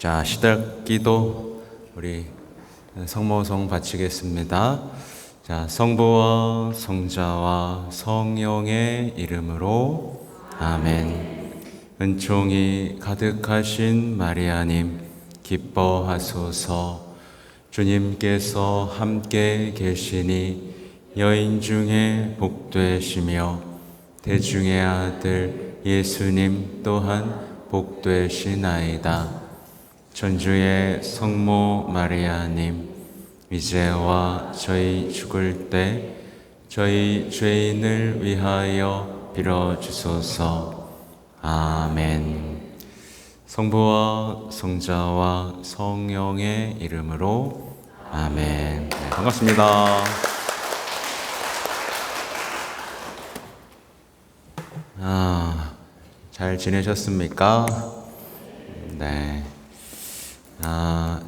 자, 시달기도 우리 성모송 바치겠습니다. 자, 성부와 성자와 성령의 이름으로 아멘. 은총이 가득하신 마리아님, 기뻐하소서. 주님께서 함께 계시니 여인 중에 복되시며 대중의 아들 예수님 또한 복되시나이다. 전주의 성모 마리아님, 이제와 저희 죽을 때 저희 죄인을 위하여 빌어주소서. 아멘. 성부와 성자와 성령의 이름으로 아멘. 네, 반갑습니다. 잘 지내셨습니까? 네.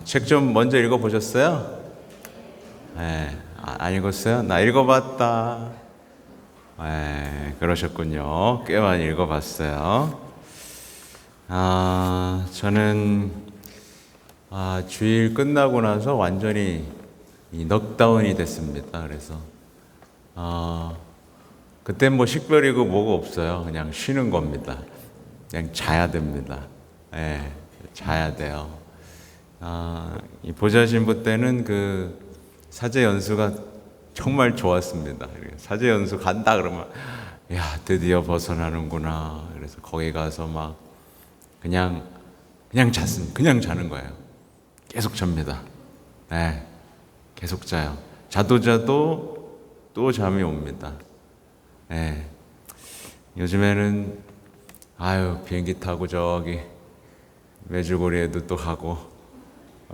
책 좀 먼저 읽어보셨어요? 네. 안 읽었어요? 나 읽어봤다. 네, 그러셨군요. 꽤 많이 읽어봤어요. 저는 주일 끝나고 나서 완전히 넉다운이 됐습니다. 그래서 그땐 뭐 식별이고 뭐가 없어요. 그냥 쉬는 겁니다. 그냥 자야 됩니다. 네, 자야 돼요. 이 보좌신부 때는 그 사제 연수가 정말 좋았습니다. 사제 연수 간다 그러면 야, 드디어 벗어나는구나. 그래서 거기 가서 막 그냥 잤습니다. 그냥 자는 거예요. 계속 잡니다. 네, 계속 자요. 자도 또 잠이 옵니다. 네. 요즘에는 비행기 타고 저기 메주고리에도 또 가고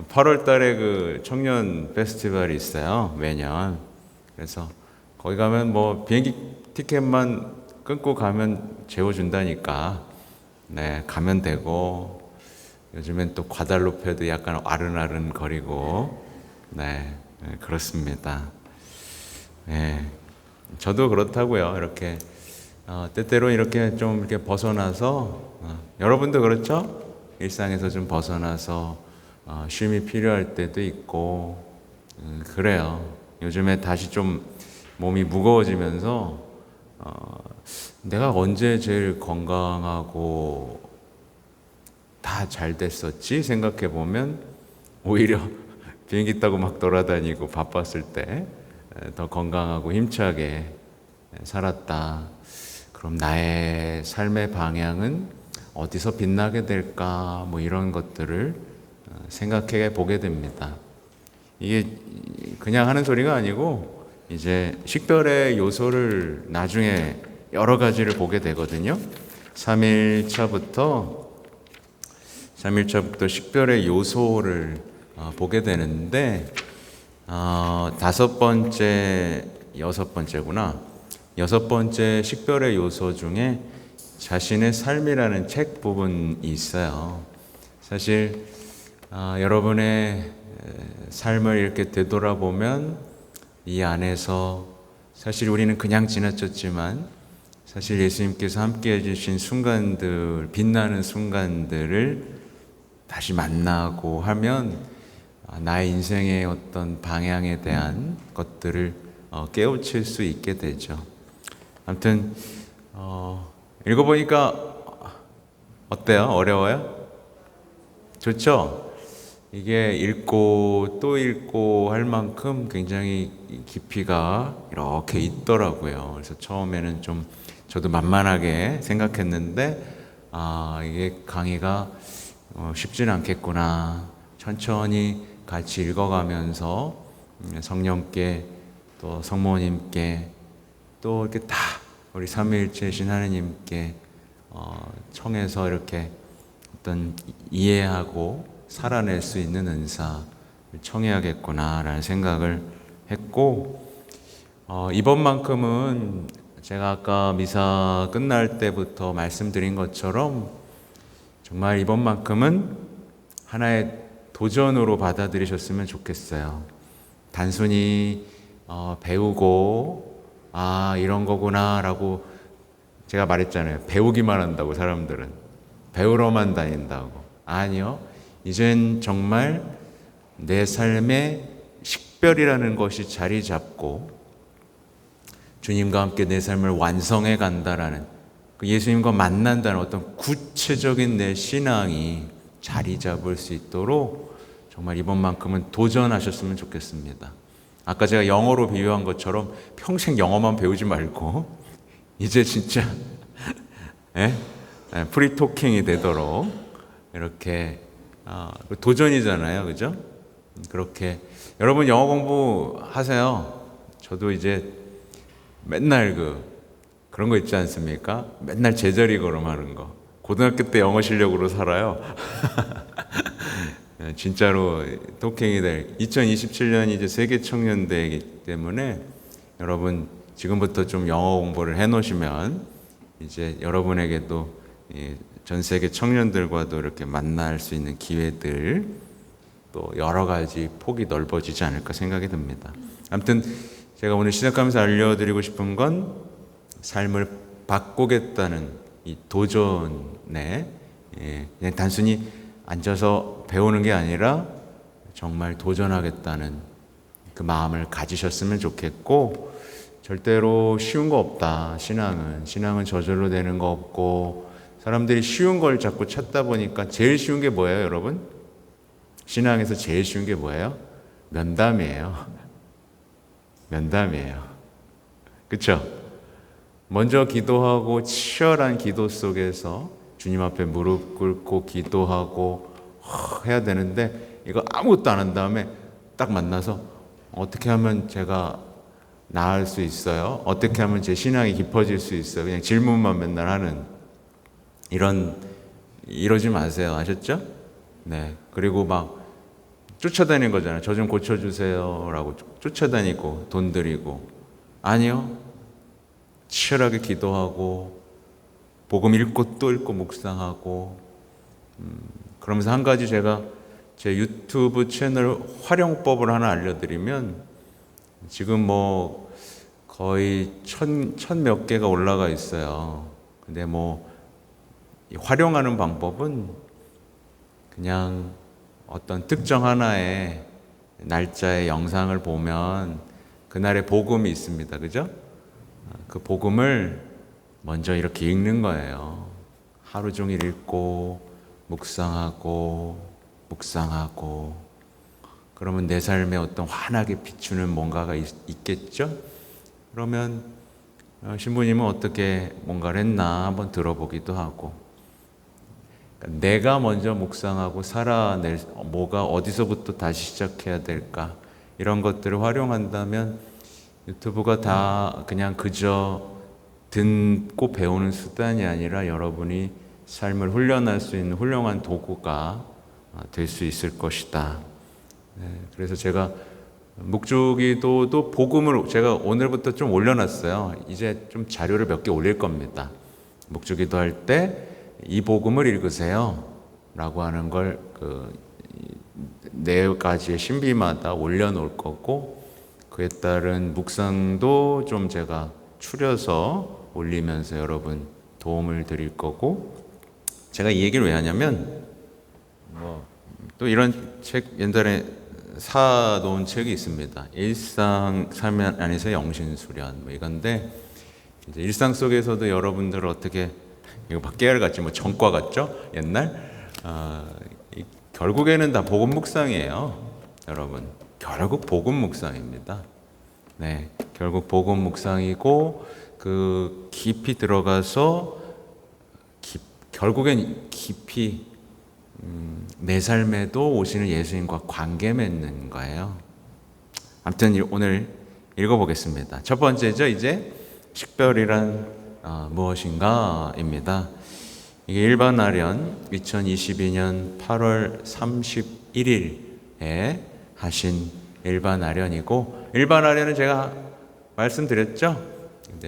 8월 달에 그 청년 페스티벌이 있어요. 매년. 그래서 거기 가면 뭐 비행기 티켓만 끊고 가면 재워준다니까. 네, 가면 되고 요즘엔 또 과달로페도 약간 아른아른 거리고 네, 그렇습니다. 네, 저도 그렇다고요. 이렇게 때때로 이렇게 좀 이렇게 벗어나서 여러분도 그렇죠? 일상에서 좀 벗어나서 쉼이 필요할 때도 있고 그래요. 요즘에 다시 좀 몸이 무거워지면서 내가 언제 제일 건강하고 다 잘 됐었지 생각해 보면 오히려 비행기 타고 막 돌아다니고 바빴을 때 더 건강하고 힘차게 살았다. 그럼 나의 삶의 방향은 어디서 빛나게 될까? 뭐 이런 것들을 생각해 보게 됩니다. 이게 그냥 하는 소리가 아니고 이제 식별의 요소를 나중에 여러 가지를 보게 되거든요. 3일차부터 식별의 요소를 보게 되는데 여섯 번째 식별의 요소 중에 자신의 삶이라는 책 부분이 있어요. 사실 여러분의 삶을 이렇게 되돌아보면 이 안에서 사실 우리는 그냥 지나쳤지만 사실 예수님께서 함께 해주신 순간들, 빛나는 순간들을 다시 만나고 하면 나의 인생의 어떤 방향에 대한 것들을 깨우칠 수 있게 되죠. 아무튼 읽어보니까 어때요? 어려워요? 좋죠? 이게 읽고 또 읽고 할 만큼 굉장히 깊이가 이렇게 있더라고요. 그래서 처음에는 좀 저도 만만하게 생각했는데 이게 강의가 쉽지는 않겠구나. 천천히 같이 읽어가면서 성령께 또 성모님께 또 이렇게 다 우리 삼위일체이신 하느님께 청해서 이렇게 어떤 이해하고 살아낼 수 있는 은사를 청해야겠구나라는 생각을 했고 이번만큼은 제가 아까 미사 끝날 때부터 말씀드린 것처럼 정말 이번만큼은 하나의 도전으로 받아들이셨으면 좋겠어요. 단순히 배우고 이런 거구나 라고 제가 말했잖아요. 배우기만 한다고 사람들은. 배우러만 다닌다고. 아니요. 이젠 정말 내 삶의 식별이라는 것이 자리 잡고 주님과 함께 내 삶을 완성해 간다라는, 그 예수님과 만난다는 어떤 구체적인 내 신앙이 자리 잡을 수 있도록 정말 이번만큼은 도전하셨으면 좋겠습니다. 아까 제가 영어로 비유한 것처럼 평생 영어만 배우지 말고 이제 진짜 프리토킹이 되도록 이렇게 도전이잖아요, 그죠? 그렇게 여러분 영어 공부하세요. 저도 이제 맨날 그런 거 있지 않습니까? 맨날 제자리 걸음하는 거. 고등학교 때 영어 실력으로 살아요. 진짜로 토킹이 될 2027년이 이제 세계 청년대이기 때문에 여러분 지금부터 좀 영어 공부를 해 놓으시면 이제 여러분에게도 전 세계 청년들과도 이렇게 만날 수 있는 기회들, 또 여러 가지 폭이 넓어지지 않을까 생각이 듭니다. 아무튼 제가 오늘 시작하면서 알려드리고 싶은 건 삶을 바꾸겠다는 이 도전에, 그냥 단순히 앉아서 배우는 게 아니라 정말 도전하겠다는 그 마음을 가지셨으면 좋겠고, 절대로 쉬운 거 없다. 신앙은 저절로 되는 거 없고, 사람들이 쉬운 걸 자꾸 찾다 보니까 제일 쉬운 게 뭐예요, 여러분? 신앙에서 제일 쉬운 게 뭐예요? 면담이에요. 면담이에요. 그쵸? 먼저 기도하고 치열한 기도 속에서 주님 앞에 무릎 꿇고 기도하고 해야 되는데, 이거 아무것도 안 한 다음에 딱 만나서 어떻게 하면 제가 나을 수 있어요? 어떻게 하면 제 신앙이 깊어질 수 있어요? 그냥 질문만 맨날 하는, 이러지 마세요. 아셨죠? 네. 그리고 막 쫓아다니는 거잖아요. 저 좀 고쳐주세요 라고 쫓아다니고 돈 들이고. 아니요. 치열하게 기도하고 복음 읽고 또 읽고 묵상하고, 그러면서 한 가지 제가 제 유튜브 채널 활용법을 하나 알려드리면, 지금 뭐 거의 천 몇 개가 올라가 있어요. 근데 뭐 활용하는 방법은 그냥 어떤 특정 하나의 날짜의 영상을 보면 그날의 복음이 있습니다. 그죠? 그 복음을 먼저 이렇게 읽는 거예요. 하루 종일 읽고 묵상하고 그러면 내 삶에 어떤 환하게 비추는 뭔가가 있겠죠? 그러면 신부님은 어떻게 뭔가를 했나 한번 들어보기도 하고, 그러니까 내가 먼저 묵상하고 살아낼 뭐가 어디서부터 다시 시작해야 될까, 이런 것들을 활용한다면 유튜브가 다 그냥 그저 듣고 배우는 수단이 아니라 여러분이 삶을 훈련할 수 있는 훌륭한 도구가 될 수 있을 것이다. 네, 그래서 제가 묵주기도도 복음을 제가 오늘부터 좀 올려놨어요. 이제 좀 자료를 몇 개 올릴 겁니다. 묵주기도 할 때 이 복음을 읽으세요 라고 하는 걸 네 가지의 신비마다 올려놓을 거고, 그에 따른 묵상도 좀 제가 추려서 올리면서 여러분 도움을 드릴 거고, 제가 이 얘기를 왜 하냐면 또 이런 책 옛날에 사놓은 책이 있습니다. 일상 삶 안에서 영신수련 이건데, 이제 일상 속에서도 여러분들 어떻게, 이거 막 깨알 같지, 뭐 전과 같죠? 옛날 결국에는 다 복음 묵상이에요, 여러분. 결국 복음 묵상입니다. 네, 결국 복음 묵상이고, 그 깊이 들어가서 결국엔 깊이 내 삶에도 오시는 예수님과 관계 맺는 거예요. 아무튼 오늘 읽어보겠습니다. 첫 번째죠, 이제 식별이란 무엇인가입니다. 이게 일반 아련 2022년 8월 31일에 하신 일반 아련이고, 일반 아련은 제가 말씀드렸죠.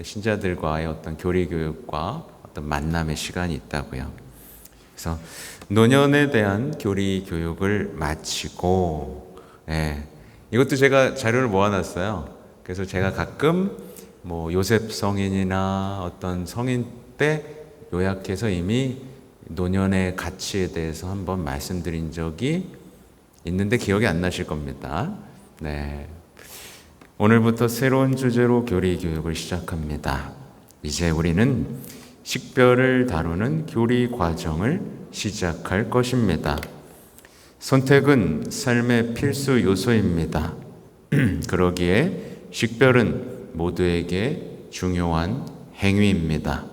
신자들과의 어떤 교리 교육과 어떤 만남의 시간이 있다고요. 그래서 노년에 대한 교리 교육을 마치고, 이것도 제가 자료를 모아놨어요. 그래서 제가 가끔 뭐 요셉 성인이나 어떤 성인 때 요약해서 이미 노년의 가치에 대해서 한번 말씀드린 적이 있는데 기억이 안 나실 겁니다. 네. 오늘부터 새로운 주제로 교리 교육을 시작합니다. 이제 우리는 식별을 다루는 교리 과정을 시작할 것입니다. 선택은 삶의 필수 요소입니다. 그러기에 식별은 모두에게 중요한 행위입니다.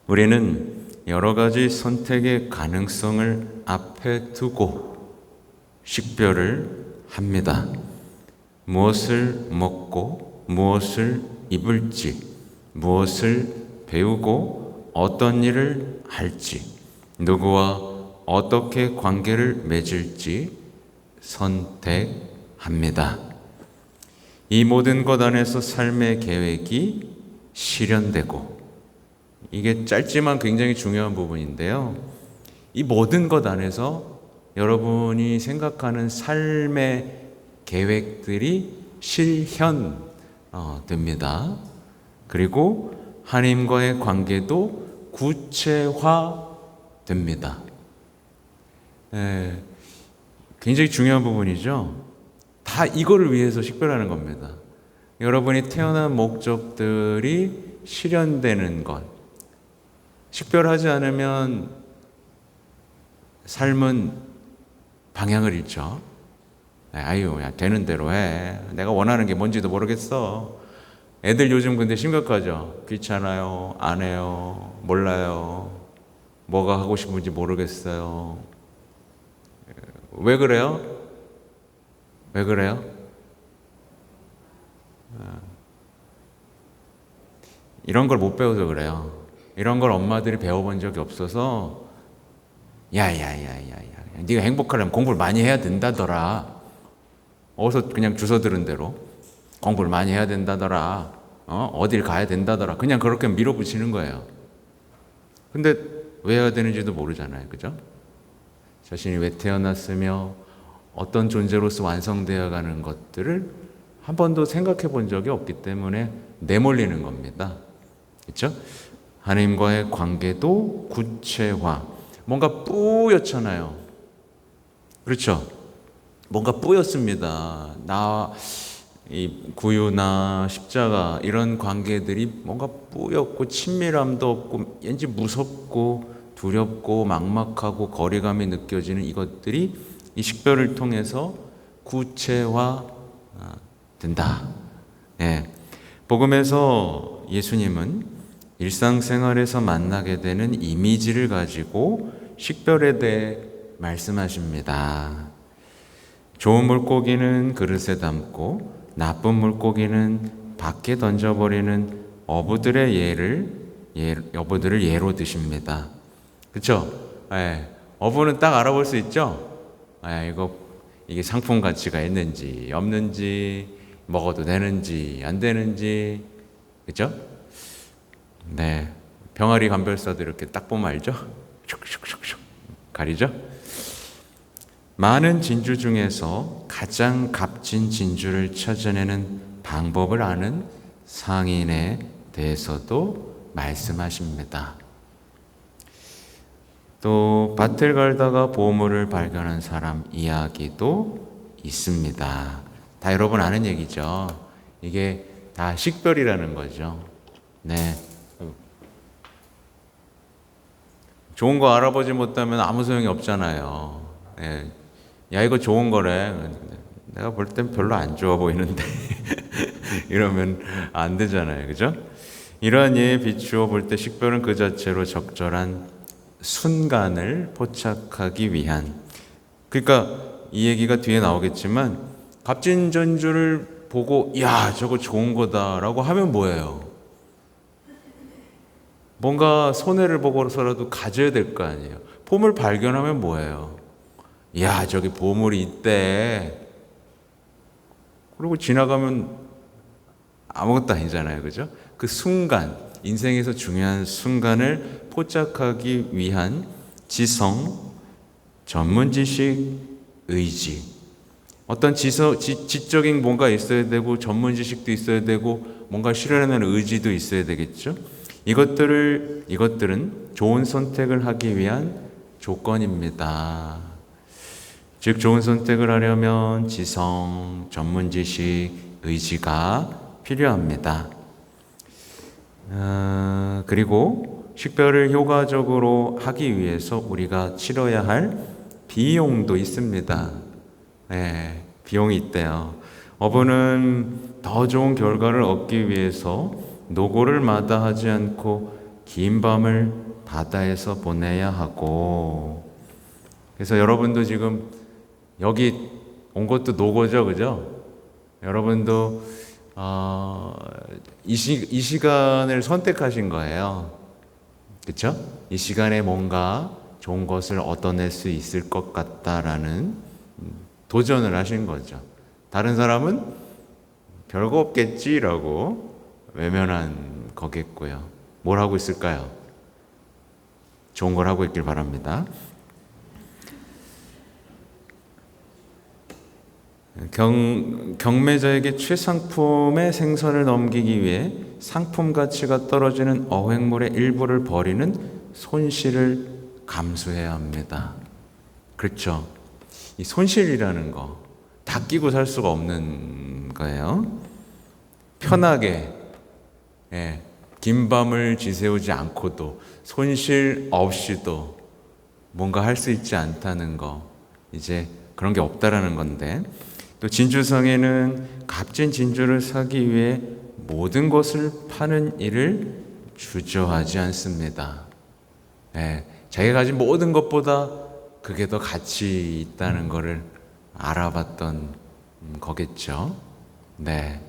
우리는 여러 가지 선택의 가능성을 앞에 두고 식별을 합니다. 무엇을 먹고 무엇을 입을지, 무엇을 배우고 어떤 일을 할지, 누구와 어떻게 관계를 맺을지 선택합니다. 이 모든 것 안에서 삶의 계획이 실현되고, 이게 짧지만 굉장히 중요한 부분인데요. 이 모든 것 안에서 여러분이 생각하는 삶의 계획들이 실현됩니다. 그리고 하나님과의 관계도 구체화됩니다. 굉장히 중요한 부분이죠. 다 이거를 위해서 식별하는 겁니다. 여러분이 태어난 목적들이 실현되는 것. 식별하지 않으면 삶은 방향을 잃죠. 아유, 야, 되는 대로 해. 내가 원하는 게 뭔지도 모르겠어. 애들 요즘 근데 심각하죠. 귀찮아요. 안 해요. 몰라요. 뭐가 하고 싶은지 모르겠어요. 왜 그래요? 왜 그래요? 이런 걸 못 배워서 그래요. 이런 걸 엄마들이 배워본 적이 없어서 야야야야야, 네가 행복하려면 공부를 많이 해야 된다더라. 어디서 그냥 주워 들은 대로 공부를 많이 해야 된다더라. 어딜 가야 된다더라. 그냥 그렇게 밀어붙이는 거예요. 근데 왜 해야 되는지도 모르잖아요. 그죠? 자신이 왜 태어났으며 어떤 존재로서 완성되어 가는 것들을 한 번도 생각해 본 적이 없기 때문에 내몰리는 겁니다. 그렇죠? 하나님과의 관계도 구체화. 뭔가 뿌옇잖아요. 그렇죠? 뭔가 뿌옇습니다. 이 구유나 십자가 이런 관계들이 뭔가 뿌옇고 친밀함도 없고 왠지 무섭고 두렵고 막막하고 거리감이 느껴지는 이것들이 이 식별을 통해서 구체화 된다. 네. 복음에서 예수님은 일상생활에서 만나게 되는 이미지를 가지고 식별에 대해 말씀하십니다. 좋은 물고기는 그릇에 담고 나쁜 물고기는 밖에 던져버리는 어부들의 어부들을 예로 드십니다. 그렇죠? 어부는 딱 알아볼 수 있죠? 이게 상품 가치가 있는지 없는지, 먹어도 되는지 안 되는지, 그렇죠? 네, 병아리 감별사도 이렇게 딱 보면 알죠? 슉슉슉슉 가리죠? 많은 진주 중에서 가장 값진 진주를 찾아내는 방법을 아는 상인에 대해서도 말씀하십니다. 또 밭을 갈다가 보물을 발견한 사람 이야기도 있습니다. 다 여러분 아는 얘기죠. 이게 다 식별이라는 거죠. 네. 좋은 거 알아보지 못하면 아무 소용이 없잖아요. 네. 야, 이거 좋은 거래. 내가 볼 땐 별로 안 좋아 보이는데 이러면 안 되잖아요. 그죠? 이러한 예에 비추어 볼 때 식별은 그 자체로 적절한 순간을 포착하기 위한, 그러니까 이 얘기가 뒤에 나오겠지만 값진 전주를 보고 야, 저거 좋은 거다라고 하면 뭐예요? 뭔가 손해를 보고서라도 가져야 될 거 아니에요. 보물 발견하면 뭐예요? 야, 저기 보물이 있대. 그리고 지나가면 아무것도 아니잖아요. 그죠? 그 순간, 인생에서 중요한 순간을 포착하기 위한 지성, 전문 지식, 의지. 어떤 지적인 뭔가 있어야 되고 전문 지식도 있어야 되고 뭔가 실현하는 의지도 있어야 되겠죠. 이것들은 좋은 선택을 하기 위한 조건입니다. 즉, 좋은 선택을 하려면 지성, 전문 지식, 의지가 필요합니다. 그리고 식별을 효과적으로 하기 위해서 우리가 치러야 할 비용도 있습니다. 네, 비용이 있대요. 어부는 더 좋은 결과를 얻기 위해서 노고를 마다하지 않고 긴 밤을 바다에서 보내야 하고, 그래서 여러분도 지금 여기 온 것도 노고죠, 그죠? 여러분도 이 시간을 선택하신 거예요. 그렇죠? 이 시간에 뭔가 좋은 것을 얻어낼 수 있을 것 같다라는 도전을 하신 거죠. 다른 사람은 별거 없겠지라고 외면한 거겠고요. 뭘 하고 있을까요? 좋은 걸 하고 있길 바랍니다. 경매자에게 최상품의 생선을 넘기기 위해 상품 가치가 떨어지는 어획물의 일부를 버리는 손실을 감수해야 합니다. 그렇죠? 이 손실이라는 거 다 끼고 살 수가 없는 거예요. 편하게 긴 밤을 지새우지 않고도 손실 없이도 뭔가 할 수 있지 않다는 거, 이제 그런 게 없다라는 건데, 또 진주성에는 값진 진주를 사기 위해 모든 것을 파는 일을 주저하지 않습니다. 자기가 가진 모든 것보다 그게 더 가치 있다는 것을 알아봤던 거겠죠. 네,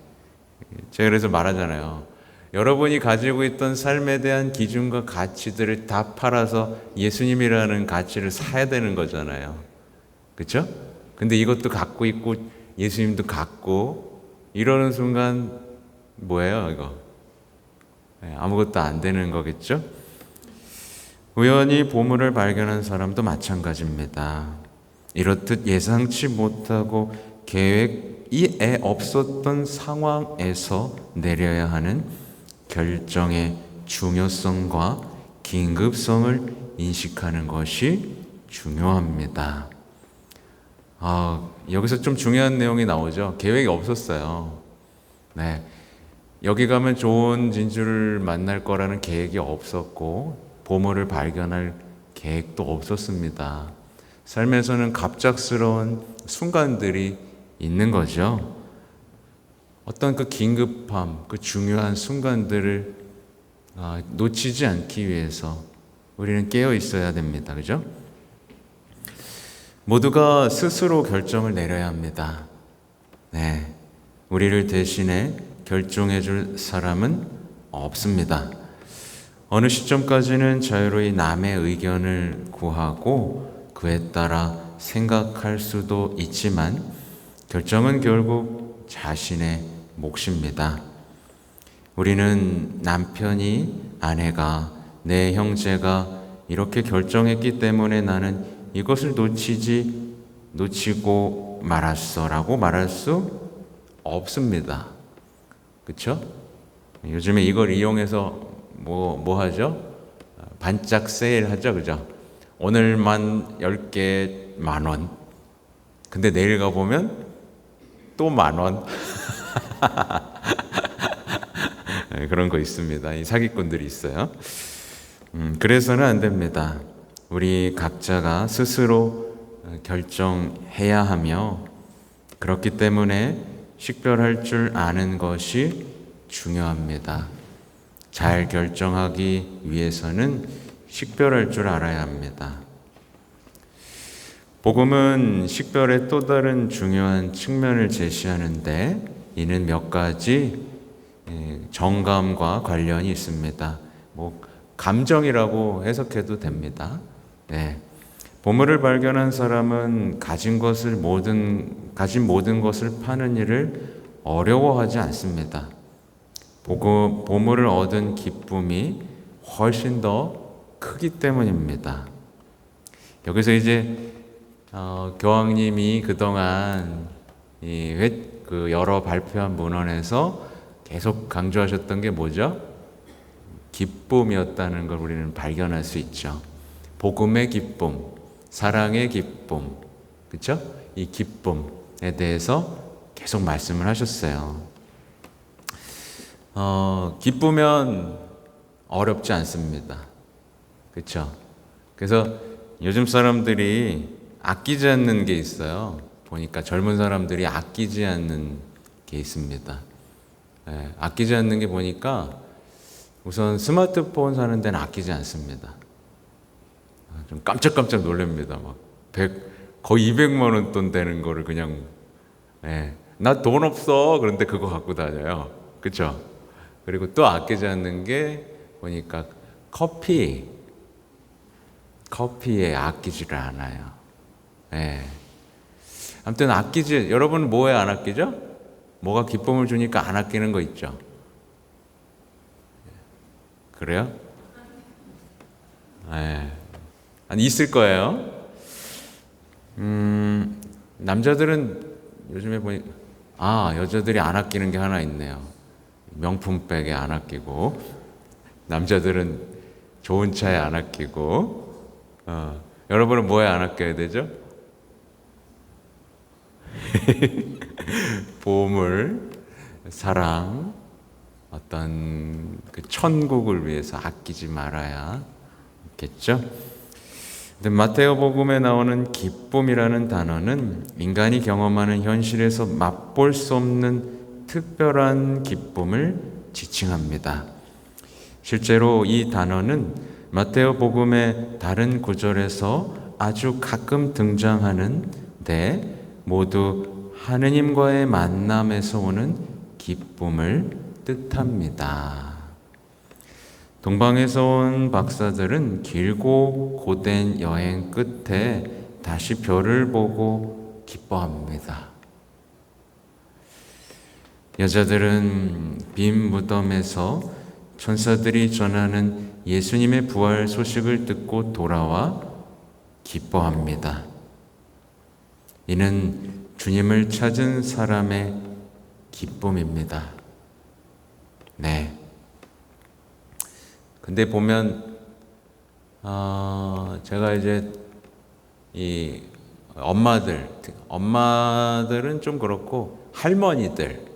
제가 그래서 말하잖아요. 여러분이 가지고 있던 삶에 대한 기준과 가치들을 다 팔아서 예수님이라는 가치를 사야 되는 거잖아요. 그렇죠? 근데 이것도 갖고 있고 예수님도 갖고 이러는 순간 뭐예요, 이거? 아무것도 안 되는 거겠죠? 우연히 보물을 발견한 사람도 마찬가지입니다. 이렇듯 예상치 못하고 계획이 없었던 상황에서 내려야 하는 결정의 중요성과 긴급성을 인식하는 것이 중요합니다. 여기서 좀 중요한 내용이 나오죠. 계획이 없었어요. 네, 여기 가면 좋은 진주를 만날 거라는 계획이 없었고 보물을 발견할 계획도 없었습니다. 삶에서는 갑작스러운 순간들이 있는 거죠. 어떤 그 긴급함, 그 중요한 순간들을 놓치지 않기 위해서 우리는 깨어 있어야 됩니다. 그죠? 모두가 스스로 결정을 내려야 합니다. 네, 우리를 대신해 결정해 줄 사람은 없습니다. 어느 시점까지는 자유로이 남의 의견을 구하고 그에 따라 생각할 수도 있지만 결정은 결국 자신의 몫입니다. 우리는 남편이, 아내가, 내 형제가 이렇게 결정했기 때문에 나는 이것을 놓치고 말았어 라고 말할 수 없습니다. 그렇죠? 요즘에 이걸 이용해서 뭐 하죠? 반짝 세일 하죠, 그죠? 오늘만 10개 만원. 근데 내일 가보면 또 만원. 그런 거 있습니다. 이 사기꾼들이 있어요. 그래서는 안 됩니다. 우리 각자가 스스로 결정해야 하며, 그렇기 때문에 식별할 줄 아는 것이 중요합니다. 잘 결정하기 위해서는 식별할 줄 알아야 합니다. 복음은 식별의 또 다른 중요한 측면을 제시하는데, 이는 몇 가지 정감과 관련이 있습니다. 감정이라고 해석해도 됩니다. 네. 보물을 발견한 사람은 가진 모든 것을 파는 일을 어려워하지 않습니다. 보물을 얻은 기쁨이 훨씬 더 크기 때문입니다. 여기서 이제 교황님이 그동안 여러 발표한 문헌에서 계속 강조하셨던 게 뭐죠? 기쁨이었다는 걸 우리는 발견할 수 있죠. 복음의 기쁨, 사랑의 기쁨, 그렇죠? 이 기쁨에 대해서 계속 말씀을 하셨어요. 기쁘면 어렵지 않습니다. 그렇죠? 그래서 요즘 사람들이 아끼지 않는 게 있어요. 보니까 젊은 사람들이 아끼지 않는 게 있습니다. 아끼지 않는 게 보니까 우선 스마트폰 사는 데는 아끼지 않습니다. 좀 깜짝깜짝 놀랍니다. 막 거의 200만 원 돈 되는 거를 그냥 나 돈 없어 그런데 그거 갖고 다녀요. 그렇죠? 그리고 또 아끼지 않는 게 보니까 커피에 아끼지를 않아요. 아무튼 여러분은 뭐에 안 아끼죠? 뭐가 기쁨을 주니까 안 아끼는 거 있죠? 그래요? 아니, 있을 거예요. 남자들은 요즘에 여자들이 안 아끼는 게 하나 있네요. 명품백에 안 아끼고, 남자들은 좋은 차에 안 아끼고, 여러분은 뭐에 안 아껴야 되죠? 보물, 사랑, 어떤 그 천국을 위해서 아끼지 말아야겠죠? 근데 마태오복음에 나오는 기쁨이라는 단어는 인간이 경험하는 현실에서 맛볼 수 없는 특별한 기쁨을 지칭합니다. 실제로 이 단어는 마태오복음의 다른 구절에서 아주 가끔 등장하는데 모두 하느님과의 만남에서 오는 기쁨을 뜻합니다. 동방에서 온 박사들은 길고 고된 여행 끝에 다시 별을 보고 기뻐합니다. 여자들은 빈 무덤에서 천사들이 전하는 예수님의 부활 소식을 듣고 돌아와 기뻐합니다. 이는 주님을 찾은 사람의 기쁨입니다. 근데 보면 제가 이제 이 엄마들은 좀 그렇고 할머니들은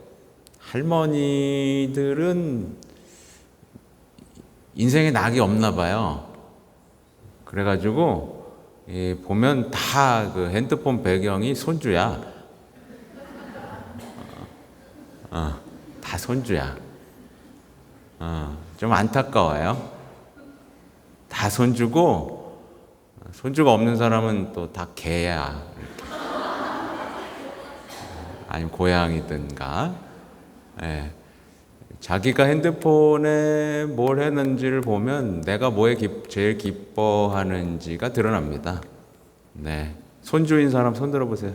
인생에 낙이 없나 봐요. 그래가지고 보면 다 그 핸드폰 배경이 손주야. 다 손주야. 좀 안타까워요. 다 손주고 손주가 없는 사람은 또 다 개야. 아니면 고양이든가. 자기가 핸드폰에 뭘 했는지를 보면 내가 뭐에 제일 기뻐하는지가 드러납니다. 손주인 사람 손 들어보세요.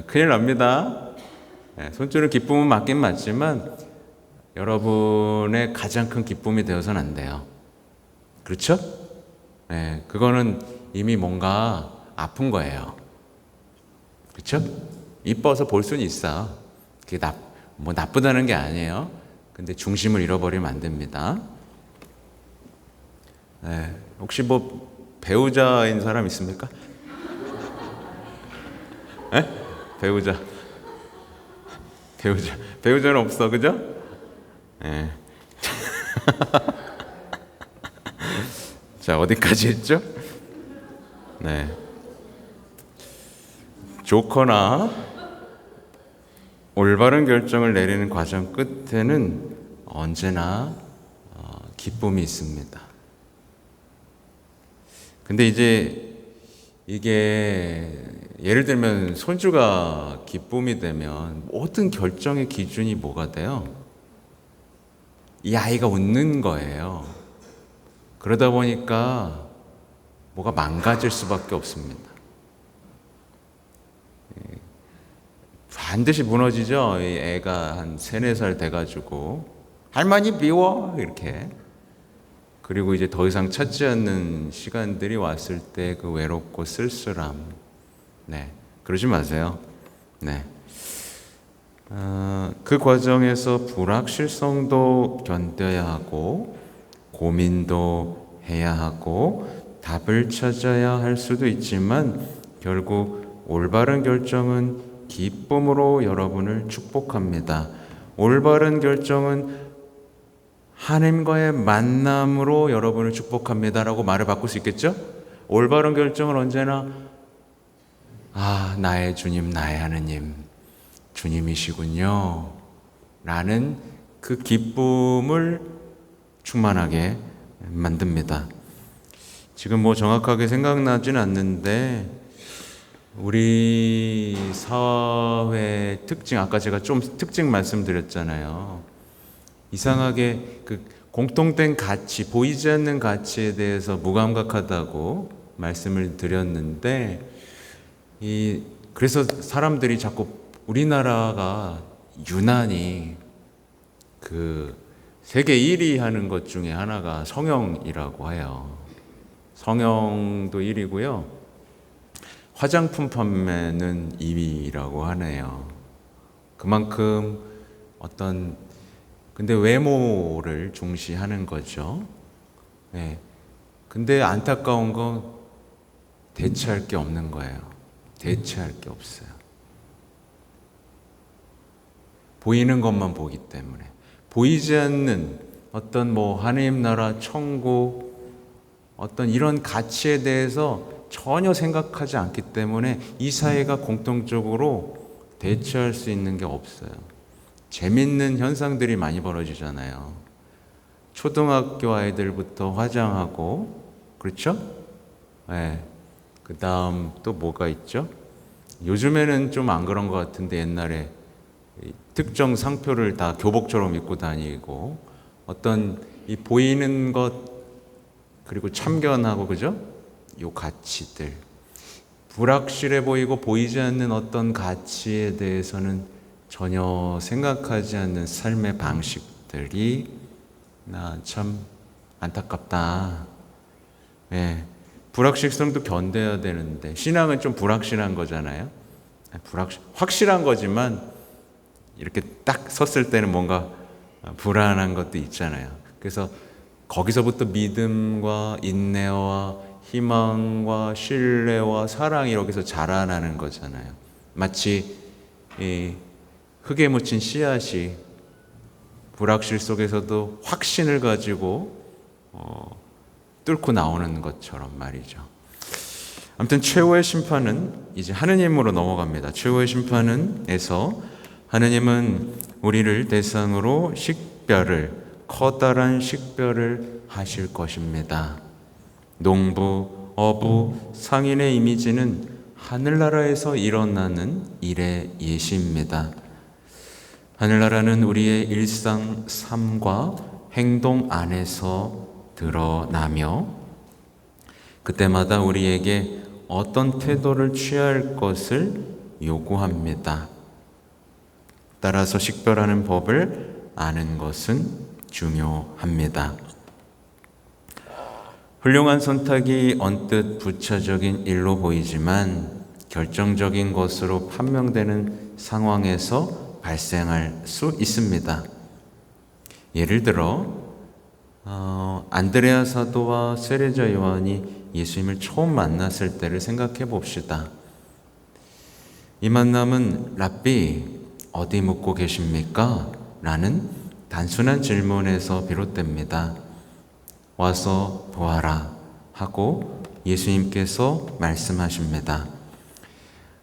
큰일 납니다. 손주는 기쁨은 맞긴 맞지만 여러분의 가장 큰 기쁨이 되어서는 안 돼요. 그렇죠? 그거는 이미 뭔가 아픈 거예요. 그렇죠? 이뻐서 볼 수는 있어. 그게 나쁘다는 게 아니에요. 근데 중심을 잃어버리면 안 됩니다. 혹시 배우자인 사람 있습니까? 배우자는 없어, 그죠? 자, 어디까지 했죠? 좋거나 올바른 결정을 내리는 과정 끝에는 언제나 기쁨이 있습니다. 근데 이제 이게 예를 들면 손주가 기쁨이 되면 모든 결정의 기준이 뭐가 돼요? 이 아이가 웃는 거예요. 그러다 보니까 뭐가 망가질 수밖에 없습니다. 반드시 무너지죠. 이 애가 한 3, 4살 돼가지고 할머니 미워 이렇게. 그리고 이제 더 이상 찾지 않는 시간들이 왔을 때 그 외롭고 쓸쓸함. 그러지 마세요. 그 과정에서 불확실성도 견뎌야 하고 고민도 해야 하고 답을 찾아야 할 수도 있지만 결국 올바른 결정은 기쁨으로 여러분을 축복합니다. 올바른 결정은 하나님과의 만남으로 여러분을 축복합니다라고 말을 바꿀 수 있겠죠? 올바른 결정은 언제나 나의 주님, 나의 하느님, 주님이시군요 라는 그 기쁨을 충만하게 만듭니다. 지금 뭐 정확하게 생각나진 않는데 우리 사회 특징, 아까 제가 좀 특징 말씀드렸잖아요. 이상하게 그 공통된 가치, 보이지 않는 가치에 대해서 무감각하다고 말씀을 드렸는데 그래서 사람들이 자꾸 우리나라가 유난히 그 세계 1위 하는 것 중에 하나가 성형이라고 해요. 성형도 1위고요. 화장품 판매는 2위라고 하네요. 그만큼 근데 외모를 중시하는 거죠. 네. 근데 안타까운 건 대체할 게 없는 거예요. 대체할 게 없어요. 보이는 것만 보기 때문에. 보이지 않는 어떤 하나님 나라, 천국, 어떤 이런 가치에 대해서 전혀 생각하지 않기 때문에 이 사회가 공통적으로 대체할 수 있는 게 없어요. 재밌는 현상들이 많이 벌어지잖아요. 초등학교 아이들부터 화장하고, 그렇죠? 네. 그 다음 또 뭐가 있죠? 요즘에는 좀 안 그런 것 같은데 옛날에 특정 상표를 다 교복처럼 입고 다니고 어떤 이 보이는 것 그리고 참견하고 그죠? 요 가치들 불확실해 보이고 보이지 않는 어떤 가치에 대해서는 전혀 생각하지 않는 삶의 방식들이 나 참 안타깝다. 네. 불확실성도 견뎌야 되는데 신앙은 좀 불확실한 거잖아요. 확실한 거지만 이렇게 딱 섰을 때는 뭔가 불안한 것도 있잖아요. 그래서 거기서부터 믿음과 인내와 희망과 신뢰와 사랑이 여기서 자라나는 거잖아요. 마치 이 흙에 묻힌 씨앗이 불확실 속에서도 확신을 가지고 뚫고 나오는 것처럼 말이죠. 아무튼 최후의 심판은 이제 하느님으로 넘어갑니다. 최후의 심판은에서 하느님은 우리를 대상으로 커다란 식별을 하실 것입니다. 농부, 어부, 상인의 이미지는 하늘나라에서 일어나는 일의 예시입니다. 하늘나라는 우리의 일상 삶과 행동 안에서 드러나며 그때마다 우리에게 어떤 태도를 취할 것을 요구합니다. 따라서 식별하는 법을 아는 것은 중요합니다. 훌륭한 선택이 언뜻 부차적인 일로 보이지만 결정적인 것으로 판명되는 상황에서 발생할 수 있습니다. 예를 들어 안드레아 사도와 세례자 요한이 예수님을 처음 만났을 때를 생각해 봅시다. 이 만남은 랍비 어디 묵고 계십니까? 라는 단순한 질문에서 비롯됩니다. 와서 보아라 하고 예수님께서 말씀하십니다.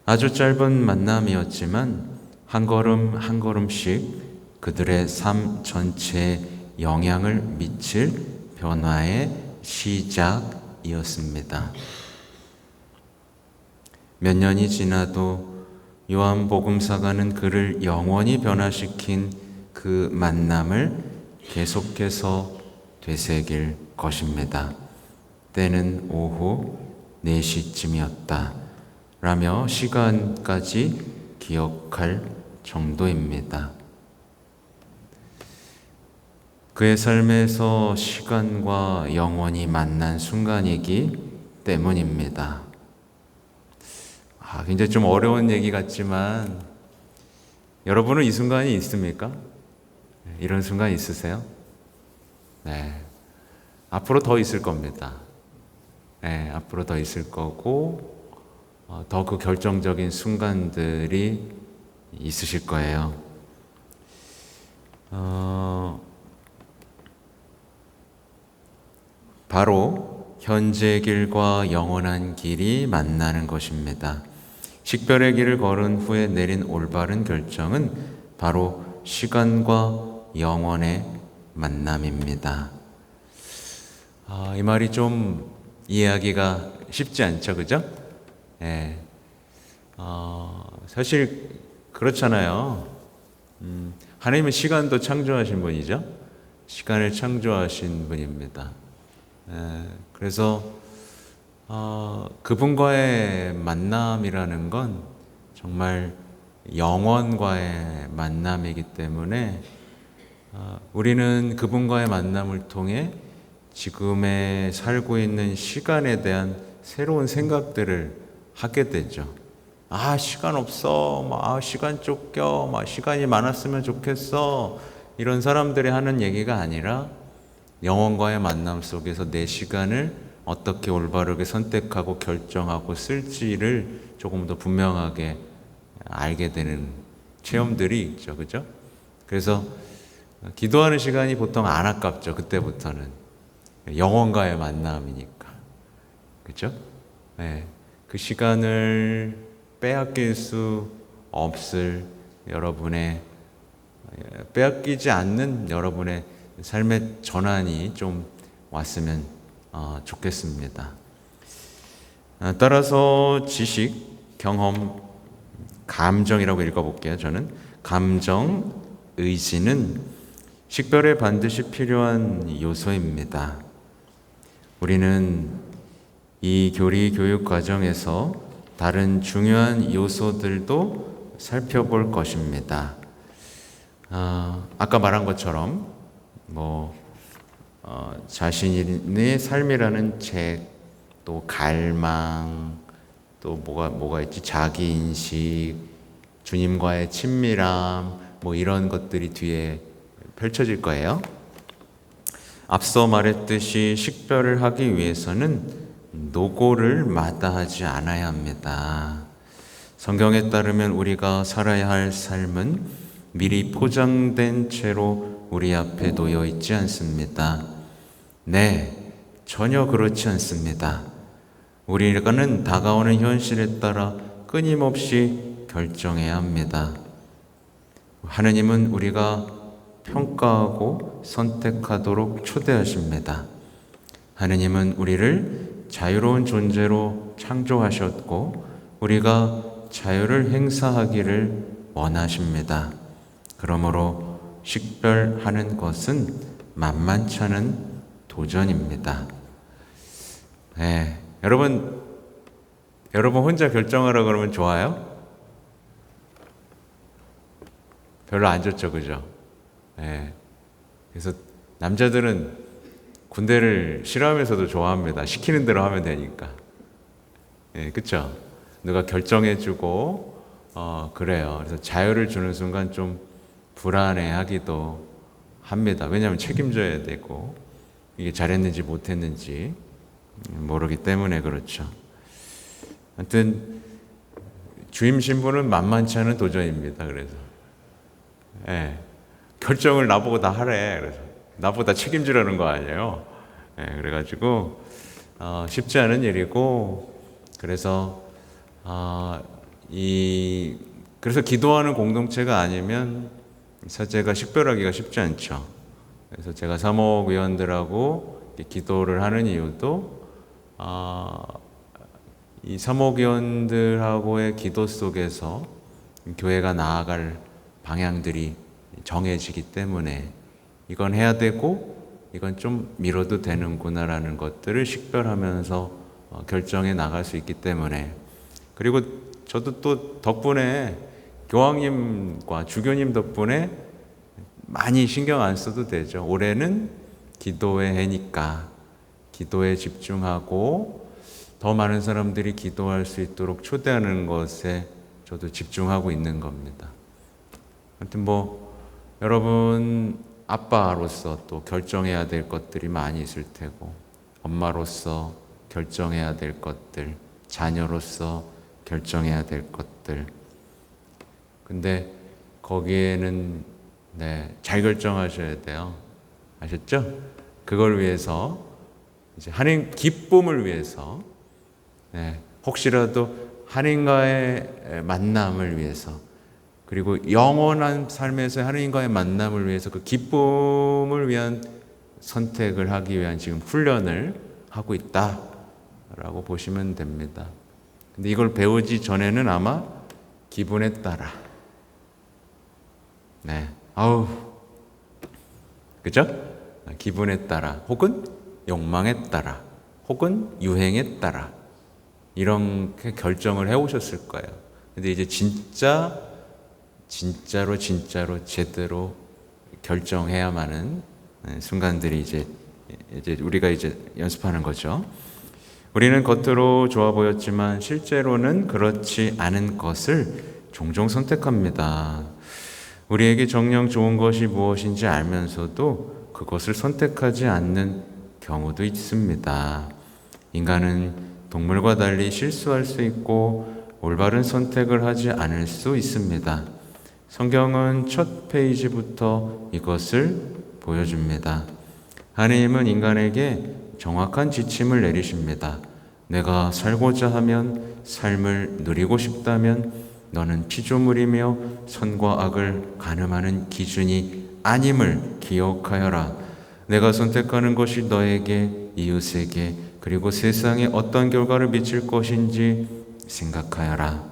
아주 짧은 만남이었지만 한 걸음 한 걸음씩 그들의 삶 전체에 영향을 미칠 변화의 시작이었습니다. 몇 년이 지나도 요한복음사가는 그를 영원히 변화시킨 그 만남을 계속해서 되새길 것입니다. 때는 오후 4시쯤이었다 라며 시간까지 기억할 정도입니다. 그의 삶에서 시간과 영원히 만난 순간이기 때문입니다. 굉장히 좀 어려운 얘기 같지만 여러분은 이 순간이 있습니까? 이런 순간 있으세요? 네. 앞으로 더 있을 겁니다. 네, 앞으로 더 있을 거고, 더 그 결정적인 순간들이 있으실 거예요. 바로 현재 길과 영원한 길이 만나는 것입니다. 식별의 길을 걸은 후에 내린 올바른 결정은 바로 시간과 영원의 만남입니다. 이 말이 좀 이해하기가 쉽지 않죠, 그죠? 네. 사실 그렇잖아요. 하나님은 시간도 창조하신 분이죠. 시간을 창조하신 분입니다. 그래서 그분과의 만남이라는 건 정말 영원과의 만남이기 때문에 우리는 그분과의 만남을 통해 지금에 살고 있는 시간에 대한 새로운 생각들을 하게 되죠. 시간 없어. 시간 쫓겨. 시간이 많았으면 좋겠어. 이런 사람들이 하는 얘기가 아니라 영혼과의 만남 속에서 내 시간을 어떻게 올바르게 선택하고 결정하고 쓸지를 조금 더 분명하게 알게 되는 체험들이 있죠. 그죠? 그래서 기도하는 시간이 보통 안 아깝죠. 그때부터는. 영혼과의 만남이니까. 그죠? 네. 그 시간을 빼앗길 수 없을 여러분의, 빼앗기지 않는 여러분의 삶의 전환이 좀 왔으면 좋겠습니다. 따라서 지식, 경험, 감정이라고 읽어볼게요. 저는 감정, 의지는 식별에 반드시 필요한 요소입니다. 우리는 이 교리 교육 과정에서 다른 중요한 요소들도 살펴볼 것입니다. 아까 말한 것처럼 자신의 삶이라는 책, 또 갈망, 또 뭐가 있지? 자기 인식, 주님과의 친밀함, 이런 것들이 뒤에 펼쳐질 거예요. 앞서 말했듯이 식별을 하기 위해서는 노고를 마다하지 않아야 합니다. 성경에 따르면 우리가 살아야 할 삶은 미리 포장된 채로 우리 앞에 놓여 있지 않습니다. 네, 전혀 그렇지 않습니다. 우리는 다가오는 현실에 따라 끊임없이 결정해야 합니다. 하느님은 우리가 평가하고 선택하도록 초대하십니다. 하느님은 우리를 자유로운 존재로 창조하셨고 우리가 자유를 행사하기를 원하십니다. 그러므로 식별하는 것은 만만치 않은 도전입니다. 네, 여러분 혼자 결정하라 그러면 좋아요? 별로 안 좋죠, 그죠? 네. 그래서 남자들은 군대를 싫어하면서도 좋아합니다. 시키는 대로 하면 되니까. 네, 그쵸? 누가 결정해주고, 그래요. 그래서 자유를 주는 순간 좀 불안해하기도 합니다. 왜냐하면 책임져야 되고, 이게 잘했는지 못했는지 모르기 때문에 그렇죠. 하여튼, 주임 신부는 만만치 않은 도전입니다. 그래서. 네. 결정을 나보고 다 하래. 그래서 나보고 다 책임지라는 거 아니에요. 네, 그래가지고 쉽지 않은 일이고 그래서 그래서 기도하는 공동체가 아니면 사제가 식별하기가 쉽지 않죠. 그래서 제가 사목위원들하고 기도를 하는 이유도 이 사목위원들하고의 기도 속에서 교회가 나아갈 방향들이 정해지기 때문에 이건 해야 되고 이건 좀 미뤄도 되는구나라는 것들을 식별하면서 결정해 나갈 수 있기 때문에 그리고 저도 또 덕분에 교황님과 주교님 덕분에 많이 신경 안 써도 되죠. 올해는 기도의 해니까 기도에 집중하고 더 많은 사람들이 기도할 수 있도록 초대하는 것에 저도 집중하고 있는 겁니다. 아무튼 여러분 아빠로서 또 결정해야 될 것들이 많이 있을 테고, 엄마로서 결정해야 될 것들, 자녀로서 결정해야 될 것들. 근데 거기에는 잘 결정하셔야 돼요. 아셨죠? 그걸 위해서 이제 하나님 기쁨을 위해서, 혹시라도 하나님과의 만남을 위해서, 그리고 영원한 삶에서 하나님과의 만남을 위해서 그 기쁨을 위한 선택을 하기 위한 지금 훈련을 하고 있다라고 보시면 됩니다. 근데 이걸 배우지 전에는 아마 기분에 따라, 그죠? 기분에 따라, 혹은 욕망에 따라, 혹은 유행에 따라 이렇게 결정을 해오셨을 거예요. 근데 이제 진짜로 제대로 결정해야만은 순간들이 이제 우리가 이제 연습하는 거죠. 우리는 겉으로 좋아 보였지만 실제로는 그렇지 않은 것을 종종 선택합니다. 우리에게 정녕 좋은 것이 무엇인지 알면서도 그것을 선택하지 않는 경우도 있습니다. 인간은 동물과 달리 실수할 수 있고 올바른 선택을 하지 않을 수 있습니다. 성경은 첫 페이지부터 이것을 보여줍니다. 하나님은 인간에게 정확한 지침을 내리십니다. 내가 살고자 하면, 삶을 누리고 싶다면 너는 피조물이며 선과 악을 가늠하는 기준이 아님을 기억하여라. 내가 선택하는 것이 너에게, 이웃에게, 그리고 세상에 어떤 결과를 미칠 것인지 생각하여라.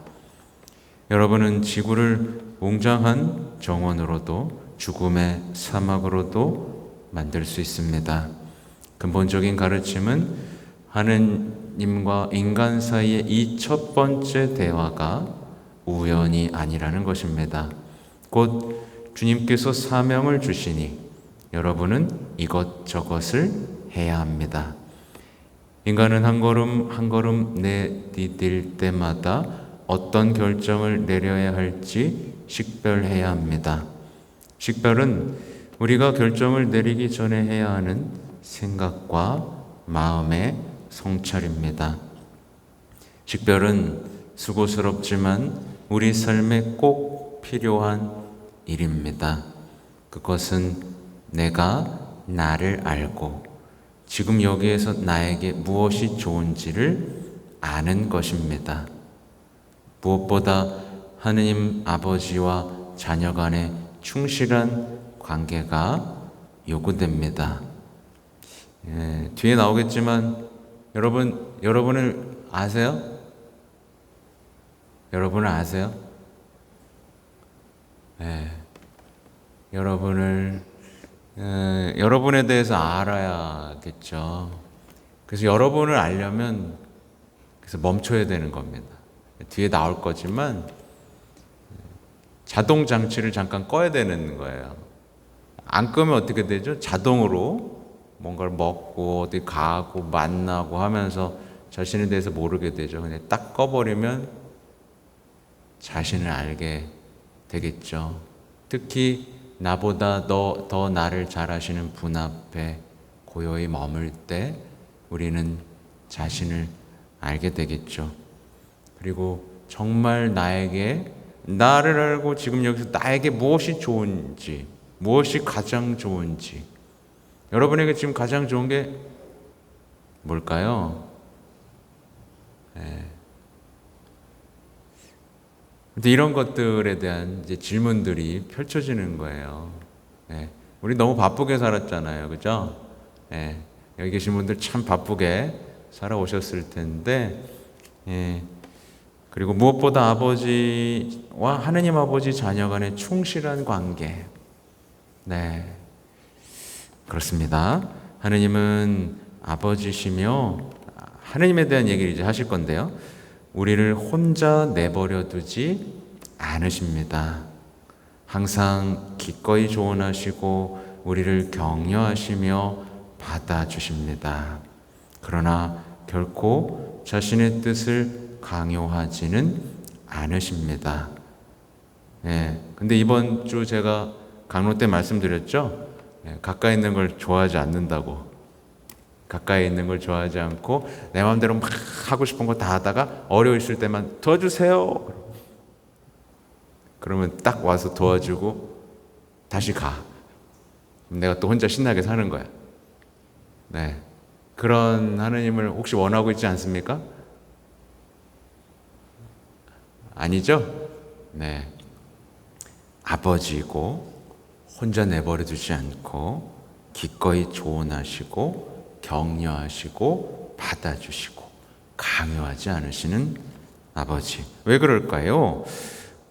여러분은 지구를 웅장한 정원으로도 죽음의 사막으로도 만들 수 있습니다. 근본적인 가르침은 하느님과 인간 사이의 이 첫 번째 대화가 우연이 아니라는 것입니다. 곧 주님께서 사명을 주시니 여러분은 이것저것을 해야 합니다. 인간은 한 걸음 한 걸음 내디딜 때마다 어떤 결정을 내려야 할지 식별해야 합니다. 식별은 우리가 결정을 내리기 전에 해야 하는 생각과 마음의 성찰입니다. 식별은 수고스럽지만 우리 삶에 꼭 필요한 일입니다. 그것은 내가 나를 알고 지금 여기에서 나에게 무엇이 좋은지를 아는 것입니다. 무엇보다 하느님 아버지와 자녀 간의 충실한 관계가 요구됩니다. 뒤에 나오겠지만 여러분을 아세요? 여러분을 아세요? 여러분에 대해서 알아야겠죠. 그래서 여러분을 알려면 멈춰야 되는 겁니다. 뒤에 나올 거지만 자동 장치를 잠깐 꺼야 되는 거예요. 안 끄면 어떻게 되죠? 자동으로 뭔가를 먹고 어디 가고 만나고 하면서 자신에 대해서 모르게 되죠. 근데 딱 꺼버리면 자신을 알게 되겠죠. 특히 나보다 더 나를 잘 아시는 분 앞에 고요히 머물 때 우리는 자신을 알게 되겠죠. 그리고 정말 나를 알고 지금 여기서 나에게 무엇이 좋은지, 무엇이 가장 좋은지, 여러분에게 지금 가장 좋은 게 뭘까요? 근데 이런 것들에 대한 이제 질문들이 펼쳐지는 거예요. 우리 너무 바쁘게 살았잖아요. 그죠? 여기 계신 분들 참 바쁘게 살아오셨을 텐데, 그리고 무엇보다 아버지와 하느님 아버지 자녀 간의 충실한 관계. 그렇습니다. 하느님은 아버지시며 하느님에 대한 얘기를 이제 하실 건데요. 우리를 혼자 내버려 두지 않으십니다. 항상 기꺼이 조언하시고 우리를 격려하시며 받아주십니다. 그러나 결코 자신의 뜻을 강요하지는 않으십니다. 예. 근데 이번 주 제가 강론 때 말씀드렸죠? 예, 가까이 있는 걸 좋아하지 않는다고. 가까이 있는 걸 좋아하지 않고 내 마음대로 막 하고 싶은 거 다 하다가 어려워 있을 때만 도와주세요. 그러면 딱 와서 도와주고 다시 가. 내가 또 혼자 신나게 사는 거야. 네. 그런 하느님을 혹시 원하고 있지 않습니까? 아니죠? 네. 아버지이고 혼자 내버려 두지 않고 기꺼이 조언하시고 격려하시고 받아주시고 강요하지 않으시는 아버지. 왜 그럴까요?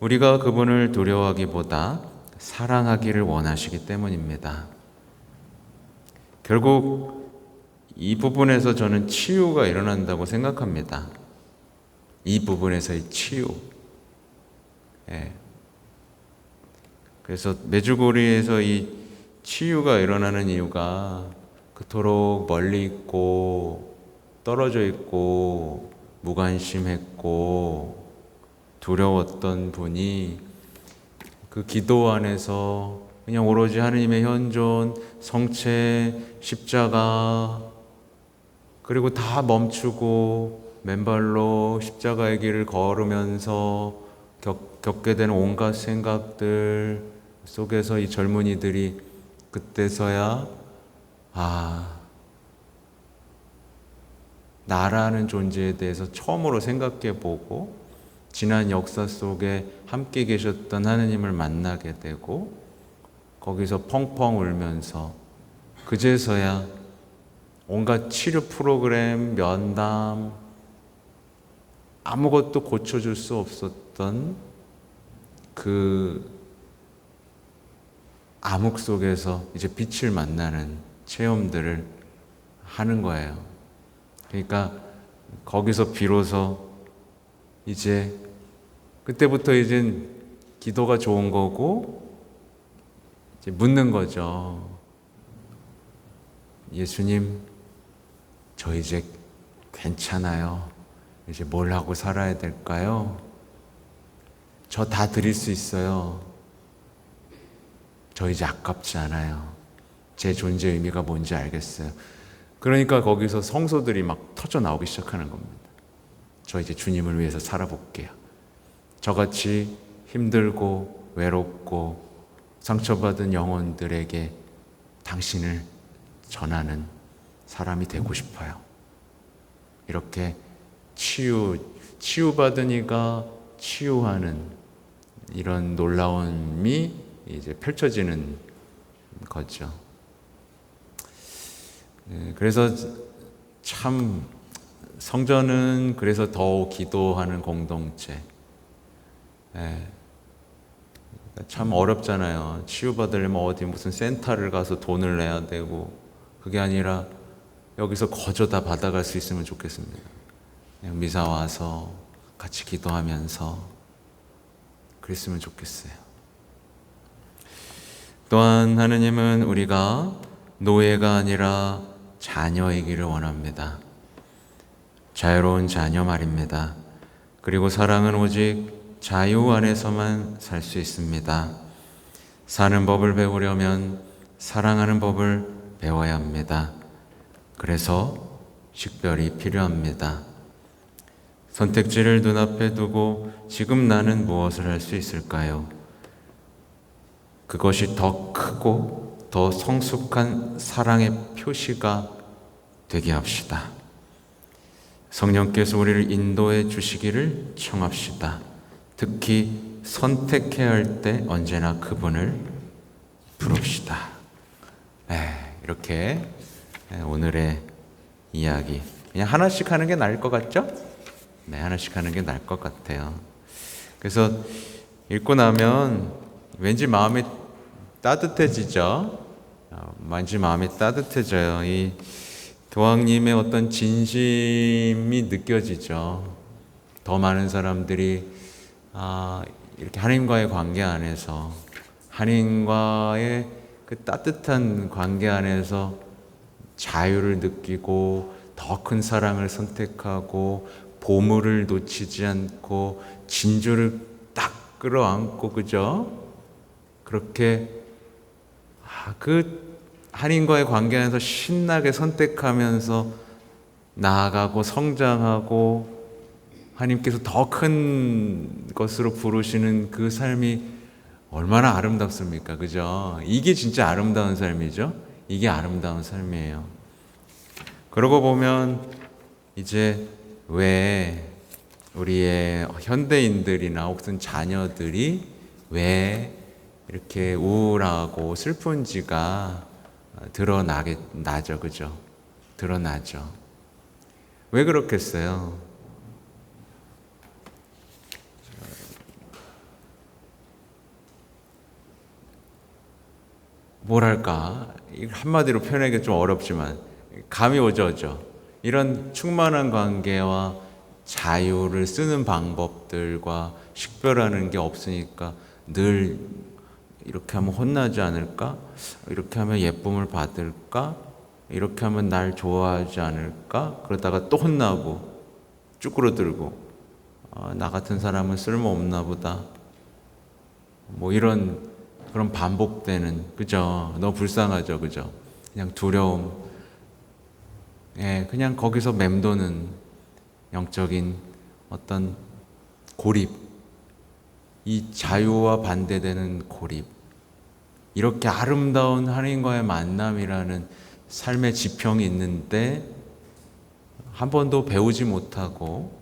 우리가 그분을 두려워하기보다 사랑하기를 원하시기 때문입니다. 결국 이 부분에서 저는 치유가 일어난다고 생각합니다. 이 부분에서의 치유. 예. 그래서 메주고리에서 이 치유가 일어나는 이유가 그토록 멀리 있고 떨어져 있고 무관심했고 두려웠던 분이 그 기도 안에서 그냥 오로지 하느님의 현존, 성체, 십자가 그리고 다 멈추고 맨발로 십자가의 길을 걸으면서 겪게 되는 온갖 생각들 속에서 이 젊은이들이 그때서야 나라는 존재에 대해서 처음으로 생각해 보고 지난 역사 속에 함께 계셨던 하느님을 만나게 되고 거기서 펑펑 울면서 그제서야 온갖 치료 프로그램, 면담 아무것도 고쳐줄 수 없었던 그 암흑 속에서 이제 빛을 만나는 체험들을 하는 거예요. 그러니까 거기서 비로소 이제 그때부터 이제 기도가 좋은 거고 이제 묻는 거죠. 예수님, 저 이제 괜찮아요. 이제 뭘 하고 살아야 될까요? 저 다 드릴 수 있어요. 저 이제 아깝지 않아요. 제 존재 의미가 뭔지 알겠어요. 그러니까 거기서 성소들이 막 터져 나오기 시작하는 겁니다. 저 이제 주님을 위해서 살아볼게요. 저같이 힘들고 외롭고 상처받은 영혼들에게 당신을 전하는 사람이 되고 싶어요. 이렇게 치유받은 이가 치유하는 이런 놀라움이 이제 펼쳐지는 거죠. 그래서 참 성전은 그래서 더 기도하는 공동체. 참 어렵잖아요. 치유받으려면 어디 무슨 센터를 가서 돈을 내야 되고 그게 아니라 여기서 거저 다 받아갈 수 있으면 좋겠습니다. 그냥 미사 와서 같이 기도하면서 그랬으면 좋겠어요. 또한 하느님은 우리가 노예가 아니라 자녀이기를 원합니다. 자유로운 자녀 말입니다. 그리고 사랑은 오직 자유 안에서만 살 수 있습니다. 사는 법을 배우려면 사랑하는 법을 배워야 합니다. 그래서 식별이 필요합니다. 선택지를 눈앞에 두고 지금 나는 무엇을 할 수 있을까요? 그것이 더 크고 더 성숙한 사랑의 표시가 되게 합시다. 성령께서 우리를 인도해 주시기를 청합시다. 특히 선택해야 할 때 언제나 그분을 부릅시다. 이렇게 오늘의 이야기 그냥 하나씩 하는 게 나을 것 같죠? 네, 하나씩 하는 게 나을 것 같아요. 그래서 읽고 나면 왠지 마음이 따뜻해지죠. 왠지 마음이 따뜻해져요. 이 교황님의 어떤 진심이 느껴지죠. 더 많은 사람들이 이렇게 하나님과의 관계 안에서 하나님과의 그 따뜻한 관계 안에서 자유를 느끼고 더 큰 사랑을 선택하고 보물을 놓치지 않고 진주를 딱 끌어안고, 그죠? 그렇게 그 하나님과의 관계 안에서 신나게 선택하면서 나아가고 성장하고 하나님께서 더 큰 것으로 부르시는 그 삶이 얼마나 아름답습니까? 그죠? 이게 진짜 아름다운 삶이죠? 이게 아름다운 삶이에요. 그러고 보면 이제 왜 우리의 현대인들이나 혹은 자녀들이 왜 이렇게 우울하고 슬픈지가 나죠. 그죠? 드러나죠. 왜 그렇겠어요? 뭐랄까, 한마디로 표현하기 좀 어렵지만 감이 오죠. 이런 충만한 관계와 자유를 쓰는 방법들과 식별하는 게 없으니까 늘 이렇게 하면 혼나지 않을까? 이렇게 하면 예쁨을 받을까? 이렇게 하면 날 좋아하지 않을까? 그러다가 또 혼나고 쭈그러들고 나 같은 사람은 쓸모없나 보다. 뭐 이런 그런 반복되는, 그죠? 너무 불쌍하죠, 그죠? 그냥 두려움, 예, 그냥 거기서 맴도는 영적인 어떤 고립, 이 자유와 반대되는 고립, 이렇게 아름다운 하나님과의 만남이라는 삶의 지평이 있는데 한 번도 배우지 못하고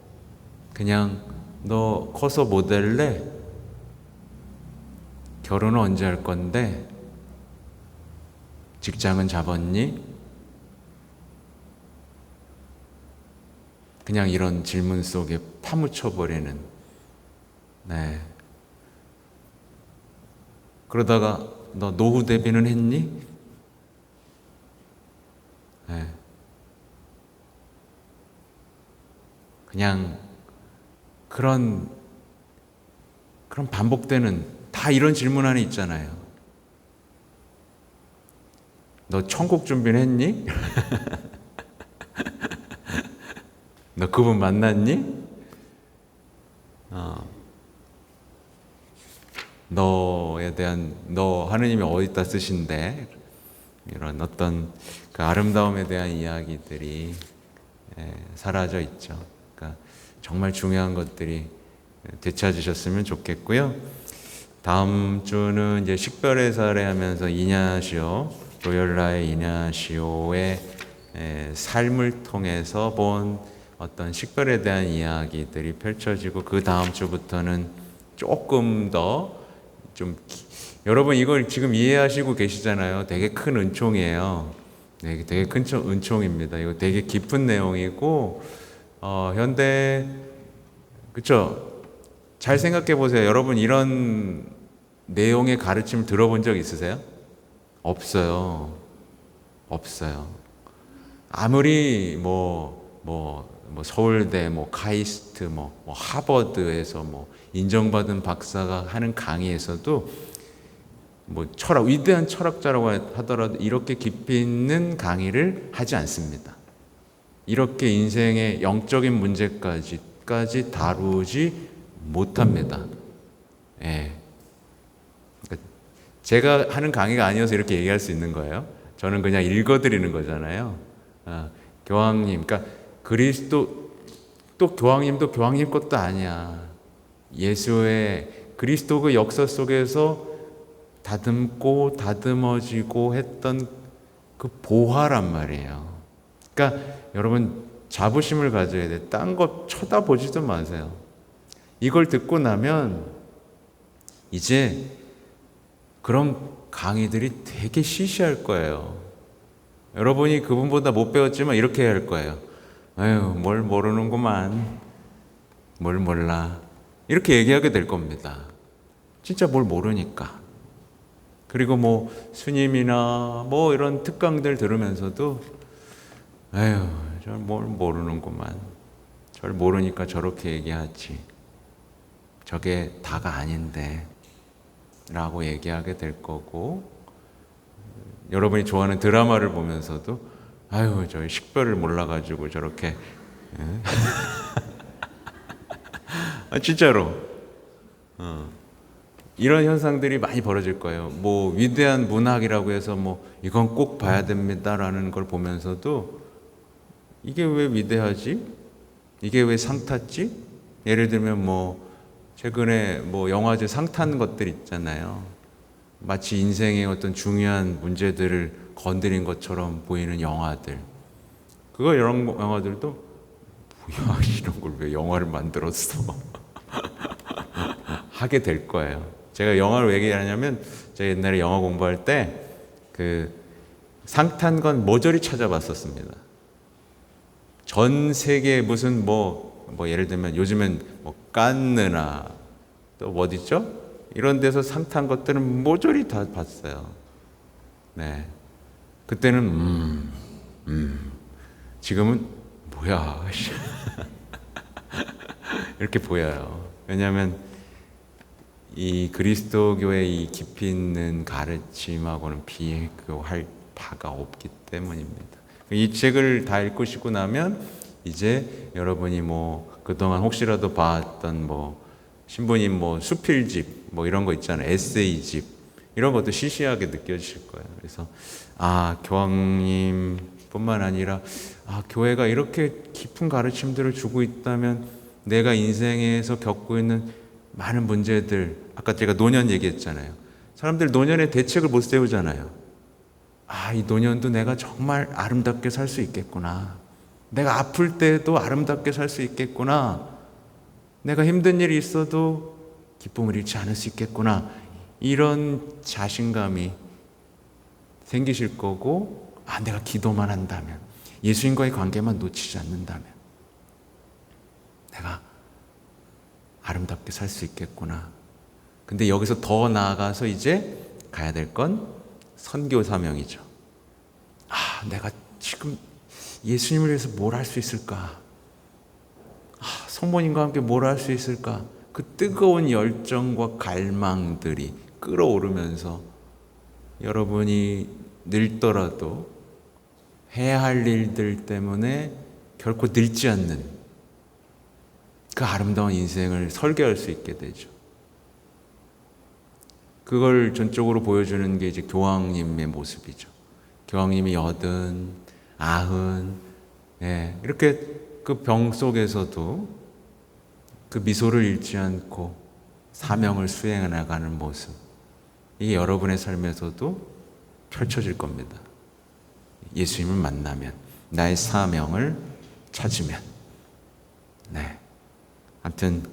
그냥 너 커서 뭐 될래? 결혼은 언제 할 건데? 직장은 잡았니? 그냥 이런 질문 속에 파묻혀버리는, 네. 그러다가 너 노후 대비는 했니? 네. 그냥 그런 반복되는, 다 이런 질문 안에 있잖아요. 너 천국 준비는 했니? 너 그분 만났니? 너에 대한, 너 하느님이 어디다 쓰신대? 이런 어떤 그 아름다움에 대한 이야기들이 사라져 있죠. 그러니까 정말 중요한 것들이 되찾으셨으면 좋겠고요. 다음 주는 이제 식별의 사례 하면서 이냐시오, 로열라의 이냐시오의 삶을 통해서 본 어떤 식별에 대한 이야기들이 펼쳐지고, 그 다음 주부터는 조금 더 좀 여러분 이걸 지금 이해하시고 계시잖아요. 되게 큰 은총이에요. 네, 되게 큰 은총입니다. 이거 되게 깊은 내용이고 현대, 그쵸? 잘 생각해 보세요. 여러분 이런 내용의 가르침을 들어본 적 있으세요? 없어요. 없어요. 아무리 서울대, 카이스트, 하버드에서 인정받은 박사가 하는 강의에서도 위대한 철학자라고 하더라도 이렇게 깊이 있는 강의를 하지 않습니다. 이렇게 인생의 영적인 문제까지 다루지 못합니다. 예. 그러니까 제가 하는 강의가 아니어서 이렇게 얘기할 수 있는 거예요. 저는 그냥 읽어드리는 거잖아요. 교황님, 그러니까 또 교황님도 교황님 것도 아니야. 예수의 그리스도 그 역사 속에서 다듬고 다듬어지고 했던 그 보화란 말이에요. 그러니까 여러분 자부심을 가져야 돼. 딴 거 쳐다보지도 마세요. 이걸 듣고 나면 이제 그런 강의들이 되게 시시할 거예요. 여러분이 그분보다 못 배웠지만 이렇게 해야 할 거예요. 아유, 뭘 모르는구만. 뭘 몰라. 이렇게 얘기하게 될 겁니다. 진짜 뭘 모르니까. 그리고 스님이나 이런 특강들 들으면서도 아유, 저 뭘 모르는구만. 절 모르니까 저렇게 얘기하지. 저게 다가 아닌데 라고 얘기하게 될 거고, 여러분이 좋아하는 드라마를 보면서도 아유, 저 식별을 몰라가지고 저렇게 진짜로 이런 현상들이 많이 벌어질 거예요. 뭐 위대한 문학이라고 해서 뭐 이건 꼭 봐야 됩니다라는 걸 보면서도 이게 왜 위대하지? 이게 왜 상 탔지? 예를 들면 뭐 최근에 뭐 영화제 상 탄 것들 있잖아요. 마치 인생의 어떤 중요한 문제들을 건드린 것처럼 보이는 영화들. 이런 영화들도 뭐야 이런 걸 왜 영화를 만들었어? 하게 될 거예요. 제가 영화를 왜 얘기하냐면 제가 옛날에 영화 공부할 때 그 상 탄 건 모조리 찾아봤었습니다. 전 세계 무슨 뭐 예를 들면 요즘엔 뭐 깐느나 또 어디죠? 이런 데서 상 탄 것들은 모조리 다 봤어요. 네. 그때는 지금은 뭐야 이렇게 보여요. 왜냐하면 이 그리스도교의 이 깊이 있는 가르침하고는 비교할 바가 없기 때문입니다. 이 책을 다 읽으시고 나면 이제 여러분이 뭐 그동안 혹시라도 봤던 뭐 신부님 뭐 수필집 뭐 이런 거 있잖아요. 에세이집 이런 것도 시시하게 느껴지실 거예요. 그래서 교황님뿐만 아니라 교회가 이렇게 깊은 가르침들을 주고 있다면 내가 인생에서 겪고 있는 많은 문제들, 아까 제가 노년 얘기했잖아요. 사람들 노년에 대책을 못 세우잖아요. 이 노년도 내가 정말 아름답게 살 수 있겠구나. 내가 아플 때도 아름답게 살 수 있겠구나. 내가 힘든 일이 있어도 기쁨을 잃지 않을 수 있겠구나. 이런 자신감이 생기실 거고, 내가 기도만 한다면, 예수님과의 관계만 놓치지 않는다면, 내가 아름답게 살 수 있겠구나. 근데 여기서 더 나아가서 이제 가야 될 건 선교 사명이죠. 내가 지금 예수님을 위해서 뭘 할 수 있을까? 성모님과 함께 뭘 할 수 있을까? 그 뜨거운 열정과 갈망들이 끌어오르면서 여러분이 늙더라도 해야 할 일들 때문에 결코 늙지 않는 그 아름다운 인생을 설계할 수 있게 되죠. 그걸 전적으로 보여주는 게 이제 교황님의 모습이죠. 교황님이 80, 90, 이렇게 그 병 속에서도 그 미소를 잃지 않고 사명을 수행해 나가는 모습. 이게 여러분의 삶에서도 펼쳐질 겁니다. 예수님을 만나면, 나의 사명을 찾으면. 아무튼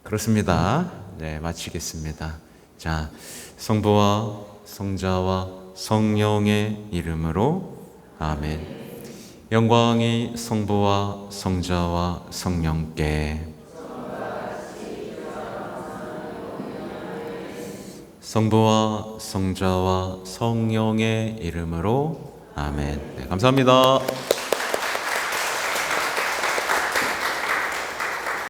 그렇습니다. 마치겠습니다. 자, 성부와 성자와 성령의 이름으로 아멘. 영광이 성부와 성자와 성령께, 성부와 성자와 성령의 이름으로 아멘. 감사합니다.